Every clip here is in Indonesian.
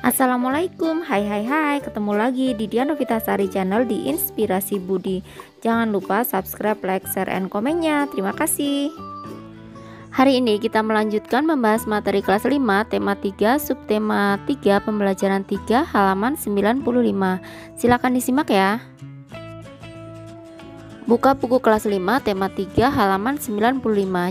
Assalamualaikum, hai, ketemu lagi di Dian Novitasari Channel di Inspirasi Budi. Jangan lupa subscribe, like, share, and komennya. Terima kasih. Hari ini kita melanjutkan membahas materi kelas 5, tema 3, subtema 3, pembelajaran 3, halaman 95. Silakan disimak ya. Buka buku kelas 5, tema 3, halaman 95.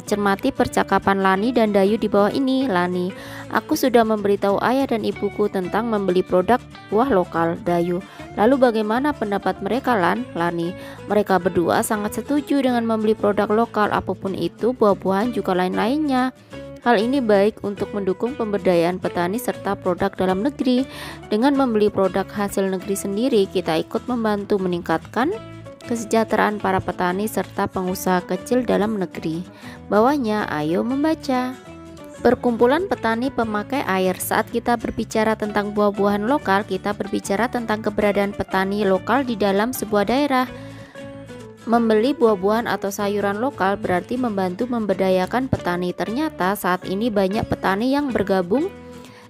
Cermati percakapan Lani dan Dayu di bawah ini. Lani: aku sudah memberitahu ayah dan ibuku tentang membeli produk buah lokal. Dayu: lalu bagaimana pendapat mereka, Lan? Lani: mereka berdua sangat setuju dengan membeli produk lokal, apapun itu, buah-buahan juga lain-lainnya. Hal ini baik untuk mendukung pemberdayaan petani serta produk dalam negeri. Dengan membeli produk hasil negeri sendiri, kita ikut membantu meningkatkan kesejahteraan para petani serta pengusaha kecil dalam negeri. Bawahnya, ayo membaca. Perkumpulan petani pemakai air. Saat kita berbicara tentang buah-buahan lokal, kita berbicara tentang keberadaan petani lokal di dalam sebuah daerah. Membeli buah-buahan atau sayuran lokal berarti membantu memberdayakan petani. Ternyata saat ini banyak petani yang bergabung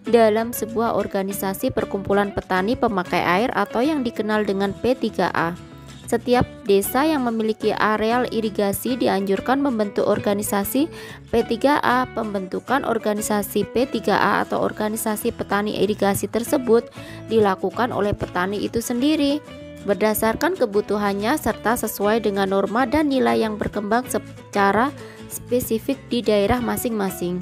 dalam sebuah organisasi perkumpulan petani pemakai air atau yang dikenal dengan P3A. Setiap desa yang memiliki areal irigasi dianjurkan membentuk organisasi P3A. Pembentukan organisasi P3A atau organisasi petani irigasi tersebut dilakukan oleh petani itu sendiri berdasarkan kebutuhannya serta sesuai dengan norma dan nilai yang berkembang secara spesifik di daerah masing-masing.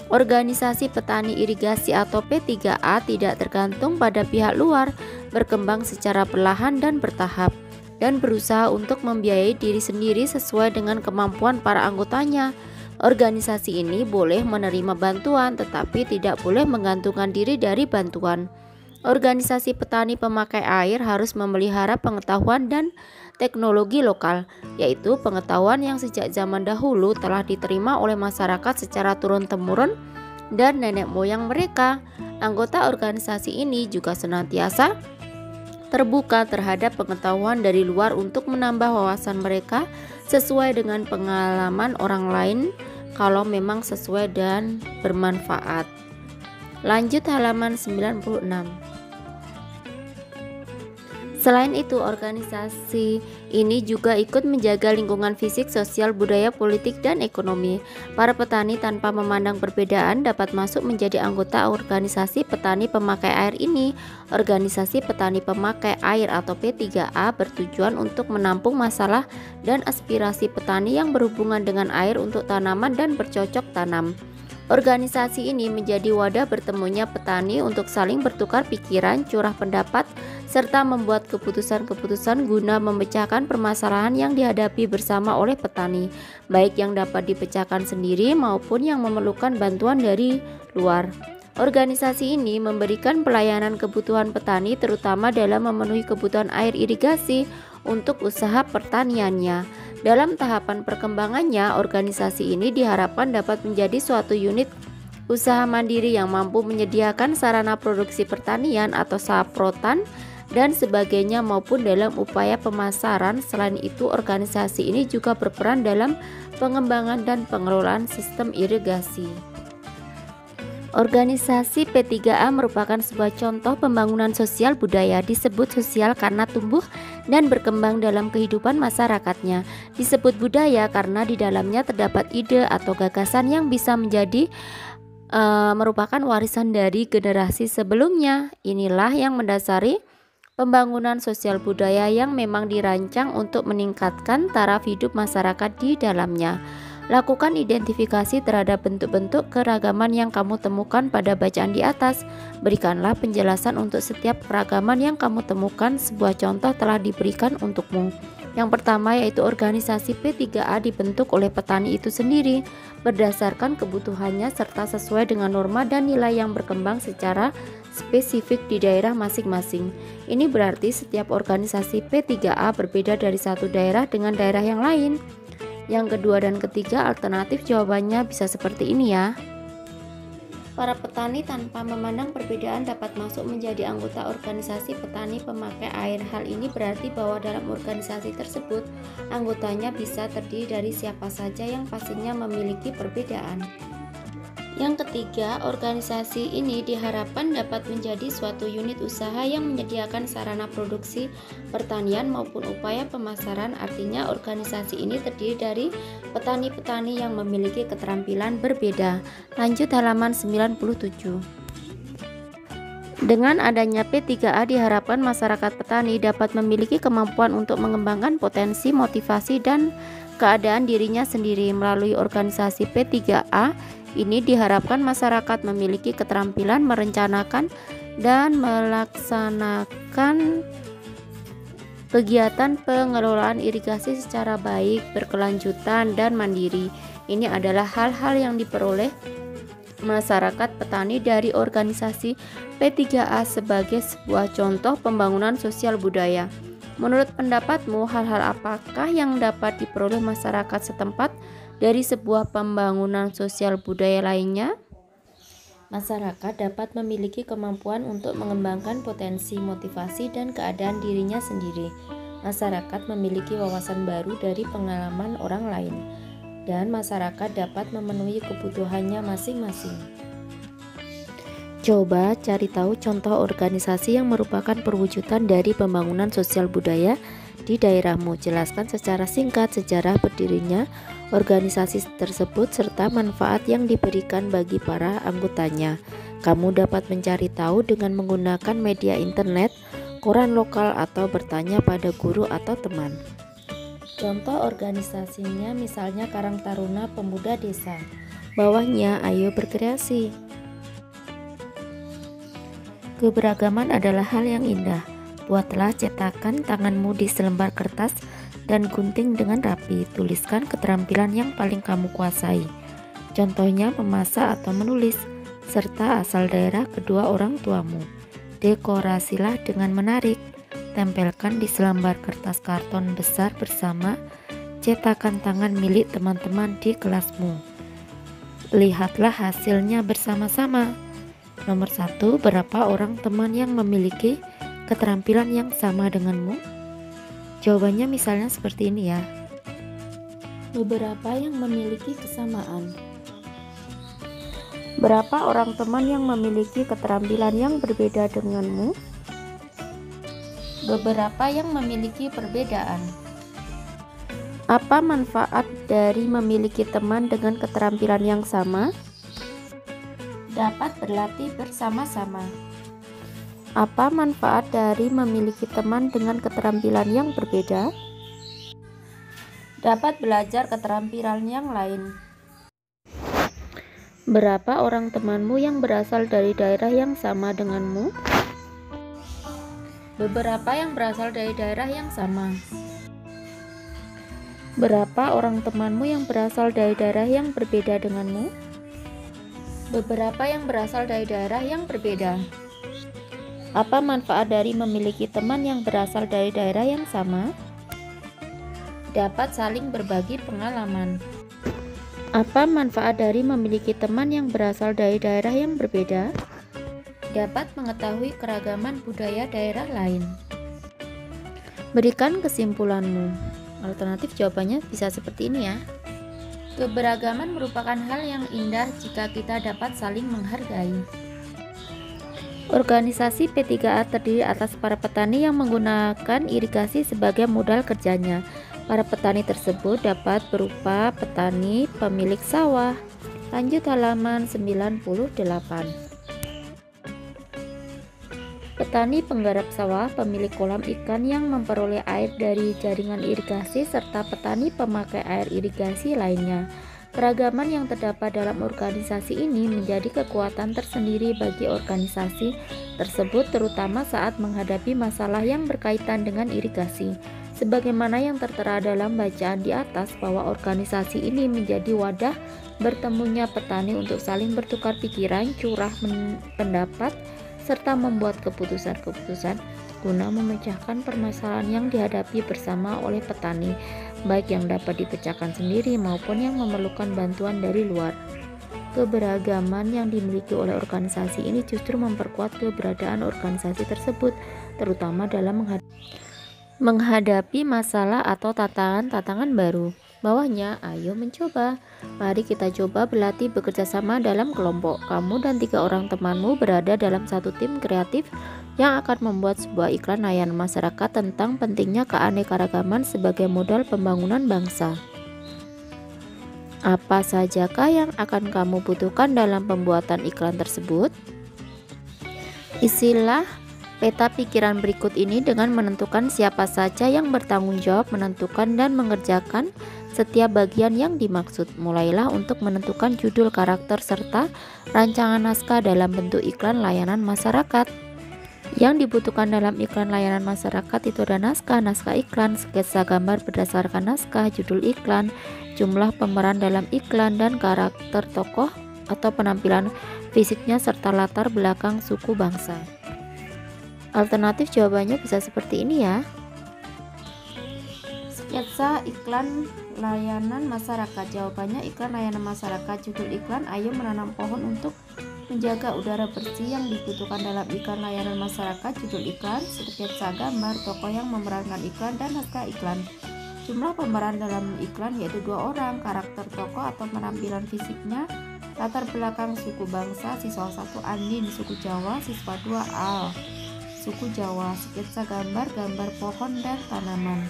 Organisasi petani irigasi atau P3A tidak tergantung pada pihak luar, berkembang secara perlahan dan bertahap, dan berusaha untuk membiayai diri sendiri sesuai dengan kemampuan para anggotanya. Organisasi ini boleh menerima bantuan tetapi tidak boleh menggantungkan diri dari bantuan. Organisasi petani pemakai air harus memelihara pengetahuan dan teknologi lokal, yaitu pengetahuan yang sejak zaman dahulu telah diterima oleh masyarakat secara turun-temurun dan nenek moyang mereka. Anggota organisasi ini juga senantiasa terbuka terhadap pengetahuan dari luar untuk menambah wawasan mereka sesuai dengan pengalaman orang lain kalau memang sesuai dan bermanfaat. Lanjut halaman 96. Selain itu, organisasi ini juga ikut menjaga lingkungan fisik, sosial, budaya, politik, dan ekonomi. Para petani tanpa memandang perbedaan dapat masuk menjadi anggota organisasi petani pemakai air ini. Organisasi petani pemakai air atau P3A bertujuan untuk menampung masalah dan aspirasi petani yang berhubungan dengan air untuk tanaman dan bercocok tanam. Organisasi ini menjadi wadah bertemunya petani untuk saling bertukar pikiran, curah pendapat, serta membuat keputusan-keputusan guna memecahkan permasalahan yang dihadapi bersama oleh petani, baik yang dapat dipecahkan sendiri maupun yang memerlukan bantuan dari luar. Organisasi ini memberikan pelayanan kebutuhan petani terutama dalam memenuhi kebutuhan air irigasi untuk usaha pertaniannya. Dalam tahapan perkembangannya, organisasi ini diharapkan dapat menjadi suatu unit usaha mandiri yang mampu menyediakan sarana produksi pertanian atau saprotan dan sebagainya maupun dalam upaya pemasaran. Selain itu, organisasi ini juga berperan dalam pengembangan dan pengelolaan sistem irigasi. Organisasi P3A merupakan sebuah contoh pembangunan sosial budaya. Disebut sosial karena tumbuh dan berkembang dalam kehidupan masyarakatnya. Disebut budaya karena di dalamnya terdapat ide atau gagasan yang bisa menjadi merupakan warisan dari generasi sebelumnya. Inilah yang mendasari pembangunan sosial budaya yang memang dirancang untuk meningkatkan taraf hidup masyarakat di dalamnya. Lakukan identifikasi terhadap bentuk-bentuk keragaman yang kamu temukan pada bacaan di atas. Berikanlah penjelasan untuk setiap keragaman yang kamu temukan. Sebuah contoh telah diberikan untukmu. Yang pertama yaitu organisasi P3A dibentuk oleh petani itu sendiri berdasarkan kebutuhannya serta sesuai dengan norma dan nilai yang berkembang secara spesifik di daerah masing-masing. Ini berarti setiap organisasi P3A berbeda dari satu daerah dengan daerah yang lain. Yang kedua dan ketiga alternatif jawabannya bisa seperti ini ya. Para petani tanpa memandang perbedaan dapat masuk menjadi anggota organisasi petani pemakai air. Hal ini berarti bahwa dalam organisasi tersebut anggotanya bisa terdiri dari siapa saja yang pastinya memiliki perbedaan. Yang ketiga, organisasi ini diharapkan dapat menjadi suatu unit usaha yang menyediakan sarana produksi pertanian maupun upaya pemasaran. Artinya organisasi ini terdiri dari petani-petani yang memiliki keterampilan berbeda. Lanjut halaman 97. Dengan adanya P3A diharapkan masyarakat petani dapat memiliki kemampuan untuk mengembangkan potensi, motivasi, dan keadaan dirinya sendiri. Melalui organisasi P3A ini diharapkan masyarakat memiliki keterampilan merencanakan dan melaksanakan kegiatan pengelolaan irigasi secara baik, berkelanjutan, dan mandiri. Ini adalah hal-hal yang diperoleh masyarakat petani dari organisasi P3A sebagai sebuah contoh pembangunan sosial budaya. Menurut pendapatmu, hal-hal apakah yang dapat diperoleh masyarakat setempat dari sebuah pembangunan sosial budaya lainnya? Masyarakat dapat memiliki kemampuan untuk mengembangkan potensi, motivasi, dan keadaan dirinya sendiri. Masyarakat memiliki wawasan baru dari pengalaman orang lain, dan masyarakat dapat memenuhi kebutuhannya masing-masing. Coba cari tahu contoh organisasi yang merupakan perwujudan dari pembangunan sosial budaya di daerahmu. Jelaskan secara singkat sejarah berdirinya organisasi tersebut serta manfaat yang diberikan bagi para anggotanya. Kamu dapat mencari tahu dengan menggunakan media internet, koran lokal, atau bertanya pada guru atau teman. Contoh organisasinya misalnya Karang Taruna Pemuda Desa. Bawahnya, ayo berkreasi. Keberagaman adalah hal yang indah. Buatlah cetakan tanganmu di selembar kertas dan gunting dengan rapi. Tuliskan keterampilan yang paling kamu kuasai. Contohnya memasak atau menulis, serta asal daerah kedua orang tuamu. Dekorasilah dengan menarik. Tempelkan di selembar kertas karton besar bersama cetakan tangan milik teman-teman di kelasmu. Lihatlah hasilnya bersama-sama. Nomor 1, berapa orang teman yang memiliki keterampilan yang sama denganmu? Jawabannya misalnya seperti ini ya. Beberapa yang memiliki kesamaan. Berapa orang teman yang memiliki keterampilan yang berbeda denganmu? Beberapa yang memiliki perbedaan. Apa manfaat dari memiliki teman dengan keterampilan yang sama? Dapat berlatih bersama-sama. Apa manfaat dari memiliki teman dengan keterampilan yang berbeda? Dapat belajar keterampilan yang lain. Berapa orang temanmu yang berasal dari daerah yang sama denganmu? Beberapa yang berasal dari daerah yang sama. Berapa orang temanmu yang berasal dari daerah yang berbeda denganmu? Beberapa yang berasal dari daerah yang berbeda. Apa manfaat dari memiliki teman yang berasal dari daerah yang sama? Dapat saling berbagi pengalaman. Apa manfaat dari memiliki teman yang berasal dari daerah yang berbeda? Dapat mengetahui keragaman budaya daerah lain. Berikan kesimpulanmu. Alternatif jawabannya bisa seperti ini ya. Keberagaman merupakan hal yang indah jika kita dapat saling menghargai. Organisasi P3A terdiri atas para petani yang menggunakan irigasi sebagai modal kerjanya. Para petani tersebut dapat berupa petani pemilik sawah. Lanjut halaman 98. Petani penggarap sawah, pemilik kolam ikan yang memperoleh air dari jaringan irigasi, serta petani pemakai air irigasi lainnya. Keragaman yang terdapat dalam organisasi ini menjadi kekuatan tersendiri bagi organisasi tersebut, terutama saat menghadapi masalah yang berkaitan dengan irigasi. Sebagaimana yang tertera dalam bacaan di atas, bahwa organisasi ini menjadi wadah bertemunya petani untuk saling bertukar pikiran, curah pendapat, serta membuat keputusan-keputusan guna memecahkan permasalahan yang dihadapi bersama oleh petani, baik yang dapat dipecahkan sendiri maupun yang memerlukan bantuan dari luar. Keberagaman yang dimiliki oleh organisasi ini justru memperkuat keberadaan organisasi tersebut, terutama dalam menghadapi masalah atau tantangan-tantangan baru. Bawahnya, ayo mencoba. Mari kita coba berlatih bekerja sama dalam kelompok. Kamu dan 3 orang temanmu berada dalam satu tim kreatif yang akan membuat sebuah iklan layanan masyarakat tentang pentingnya keanekaragaman sebagai modal pembangunan bangsa. Apa sajakah yang akan kamu butuhkan dalam pembuatan iklan tersebut? Isilah peta pikiran berikut ini dengan menentukan siapa saja yang bertanggung jawab menentukan dan mengerjakan setiap bagian yang dimaksud. Mulailah untuk menentukan judul, karakter, serta rancangan naskah dalam bentuk iklan layanan masyarakat. Yang dibutuhkan dalam iklan layanan masyarakat itu ada naskah iklan, sketsa gambar berdasarkan naskah, judul iklan, jumlah pemeran dalam iklan, dan karakter tokoh atau penampilan fisiknya serta latar belakang suku bangsa. Alternatif jawabannya bisa seperti ini ya. Sketsa iklan layanan masyarakat. Jawabannya iklan layanan masyarakat. Judul iklan, ayo menanam pohon untuk menjaga udara bersih yang dibutuhkan dalam iklan layanan masyarakat. Judul iklan, sketsa gambar tokoh yang memerankan iklan, dan naskah iklan. Jumlah pemeran dalam iklan yaitu 2 orang, karakter tokoh atau penampilan fisiknya, latar belakang suku bangsa, siswa 1 Andin, suku Jawa, siswa 2 Al, suku Jawa, sketsa gambar, gambar pohon dan tanaman.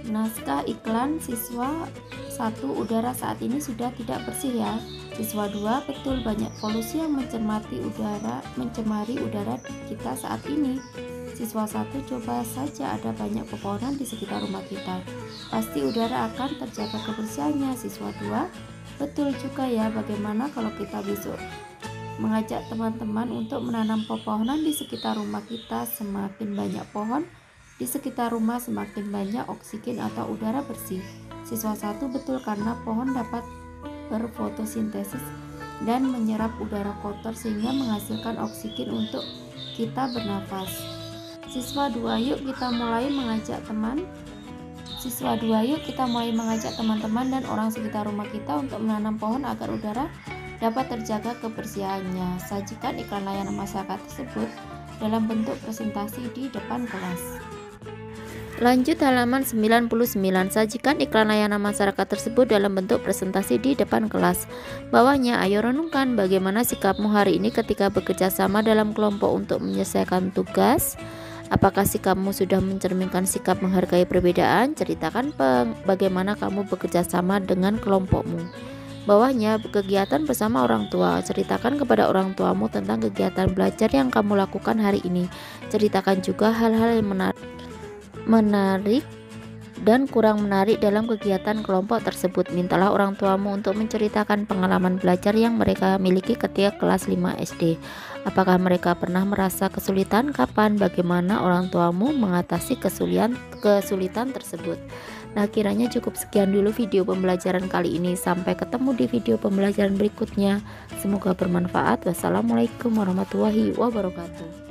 Naskah iklan, siswa 1 udara saat ini sudah tidak bersih ya. Siswa 2 betul banyak polusi yang mencemari udara kita saat ini. Siswa 1 coba saja ada banyak pepohonan di sekitar rumah kita. Pasti udara akan terjaga kebersihannya. Siswa 2 betul juga ya, bagaimana kalau kita besok mengajak teman-teman untuk menanam pepohonan di sekitar rumah kita. Semakin banyak pohon di sekitar rumah, semakin banyak oksigen atau udara bersih. Siswa 1 betul, karena pohon dapat berfotosintesis dan menyerap udara kotor sehingga menghasilkan oksigen untuk kita bernafas. Siswa 2 yuk kita mulai mengajak teman-teman dan orang sekitar rumah kita untuk menanam pohon agar udara dapat terjaga kebersihannya. Sajikan iklan layanan masyarakat tersebut dalam bentuk presentasi di depan kelas. Lanjut halaman 99. Sajikan iklan layanan masyarakat tersebut dalam bentuk presentasi di depan kelas. Bawahnya, ayo renungkan bagaimana sikapmu hari ini ketika bekerja sama dalam kelompok untuk menyelesaikan tugas. Apakah sikapmu sudah mencerminkan sikap menghargai perbedaan? Ceritakan bagaimana kamu bekerja sama dengan kelompokmu. Bawahnya, kegiatan bersama orang tua. Ceritakan kepada orang tuamu tentang kegiatan belajar yang kamu lakukan hari ini. Ceritakan juga hal-hal yang menarik dan kurang menarik dalam kegiatan kelompok tersebut. Mintalah orang tuamu untuk menceritakan pengalaman belajar yang mereka miliki ketika kelas 5 SD. Apakah mereka pernah merasa kesulitan? Kapan? Bagaimana orang tuamu mengatasi kesulitan tersebut? Nah, kiranya cukup sekian dulu video pembelajaran kali ini. Sampai ketemu di video pembelajaran berikutnya. Semoga bermanfaat. Wassalamualaikum warahmatullahi wabarakatuh.